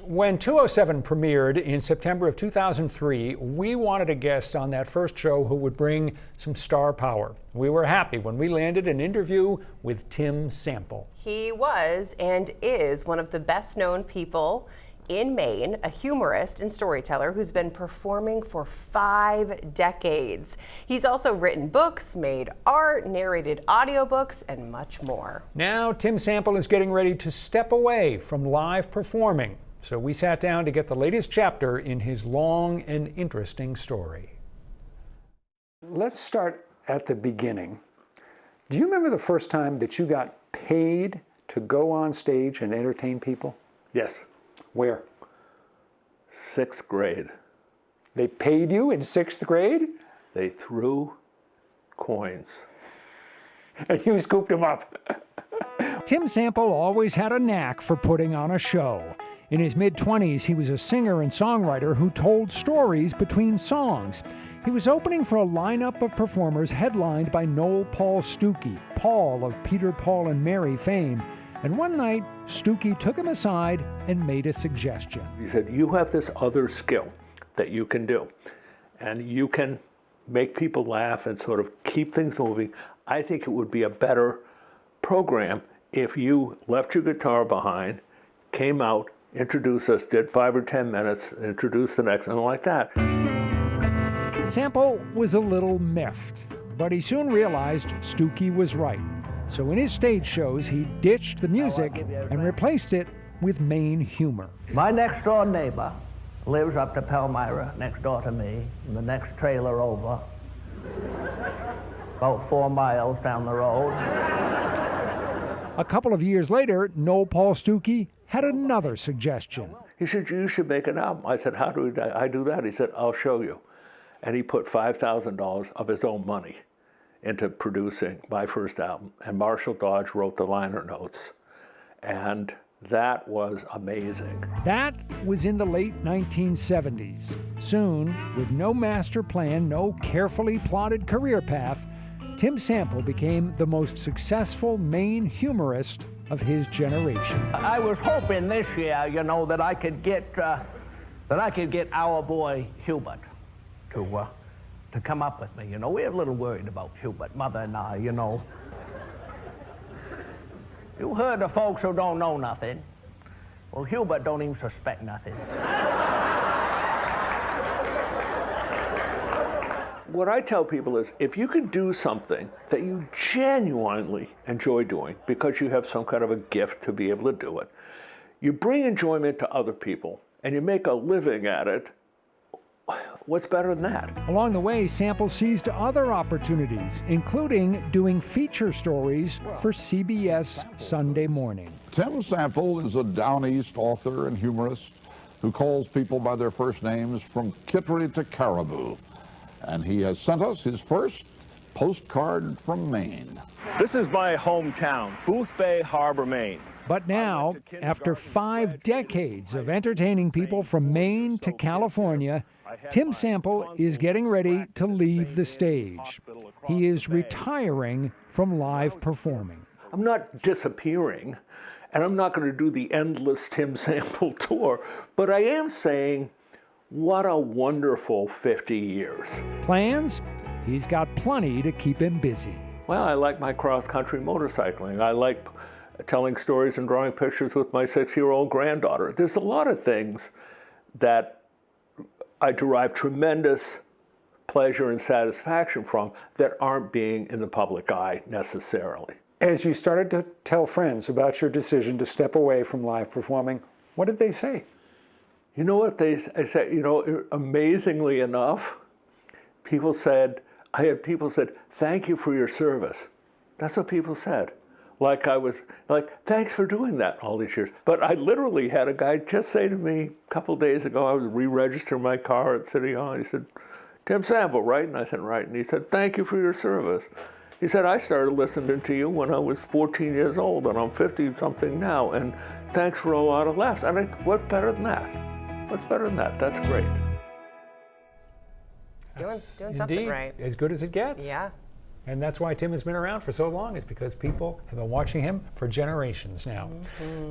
When 207 premiered in September of 2003, we wanted a guest on that first show who would bring some star power. We were happy when we landed an interview with Tim Sample. He was and is one of the best known people in Maine, a humorist and storyteller who's been performing for 5 decades. He's also written books, made art, narrated audiobooks, and much more. Now Tim Sample is getting ready to step away from live performing. So we sat down to get the latest chapter in his long and interesting story. Let's start at the beginning. Do you remember the first time that you got paid to go on stage and entertain people? Yes. Where? 6th grade. They paid you in 6th grade? They threw coins. And you scooped them up. Tim Sample always had a knack for putting on a show. In his mid-20s, he was a singer and songwriter who told stories between songs. He was opening for a lineup of performers headlined by Noel Paul Stookey, Paul of Peter, Paul and Mary fame. And one night, Stookey took him aside and made a suggestion. He said, you have this other skill that you can do, and you can make people laugh and sort of keep things moving. I think it would be a better program if you left your guitar behind, came out, introduced us, did 5 or 10 minutes, introduced the next, and like that. Sample was a little miffed, but he soon realized Stookey was right. So in his stage shows, he ditched the music and replaced it with Maine humor. My next door neighbor lives up to Palmyra, next door to me, in the next trailer over, about 4 miles down the road. A couple of years later, Noel Paul Stookey had another suggestion. He said, you should make an album. I said, how do I do that? He said, I'll show you. And he put $5,000 of his own money into producing my first album, and Marshall Dodge wrote the liner notes, and that was amazing. That was in the late 1970s. Soon, with no master plan, no carefully plotted career path, Tim Sample became the most successful Maine humorist of his generation. I was hoping this year, that I could get our boy Hubert to come up with me. We're a little worried about Hubert, Mother and I, You heard the folks who don't know nothing. Well, Hubert don't even suspect nothing. What I tell people is, if you can do something that you genuinely enjoy doing because you have some kind of a gift to be able to do it, you bring enjoyment to other people and you make a living at it, what's better than that? Along the way, Sample seized other opportunities, including doing feature stories for CBS Sunday Morning. Tim Sample is a Down East author and humorist who calls people by their first names from Kittery to Caribou. And he has sent us his first postcard from Maine. This is my hometown, Booth Bay Harbor, Maine. But now, after 5 decades of entertaining people from Maine to California, Tim Sample is getting ready to leave the stage. He is retiring from live performing. I'm not disappearing, and I'm not going to do the endless Tim Sample tour, but I am saying, what a wonderful 50 years. Plans? He's got plenty to keep him busy. Well, I like my cross-country motorcycling. I like telling stories and drawing pictures with my 6-year-old granddaughter. There's a lot of things that I derive tremendous pleasure and satisfaction from that aren't being in the public eye necessarily. As you started to tell friends about your decision to step away from live performing, what did they say? You know what they said? Amazingly enough, I had people said, thank you for your service. That's what people said. Like I was, thanks for doing that all these years. But I literally had a guy just say to me a couple of days ago, I was re-registering my car at City Hall, and he said, Tim Sample, right? And I said, right. And he said, thank you for your service. He said, I started listening to you when I was 14 years old, and I'm 50-something now, and thanks for a lot of laughs. And what's better than that? What's better than that? That's great. Doing something right. As good as it gets. Yeah. And that's why Tim has been around for so long, is because people have been watching him for generations now.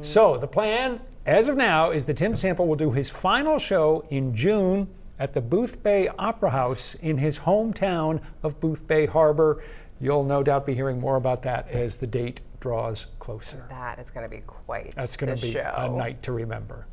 So the plan, as of now, is that Tim Sample will do his final show in June at the Boothbay Opera House in his hometown of Boothbay Harbor. You'll no doubt be hearing more about that as the date draws closer. That is going to be quite That's going to be show. a night to remember.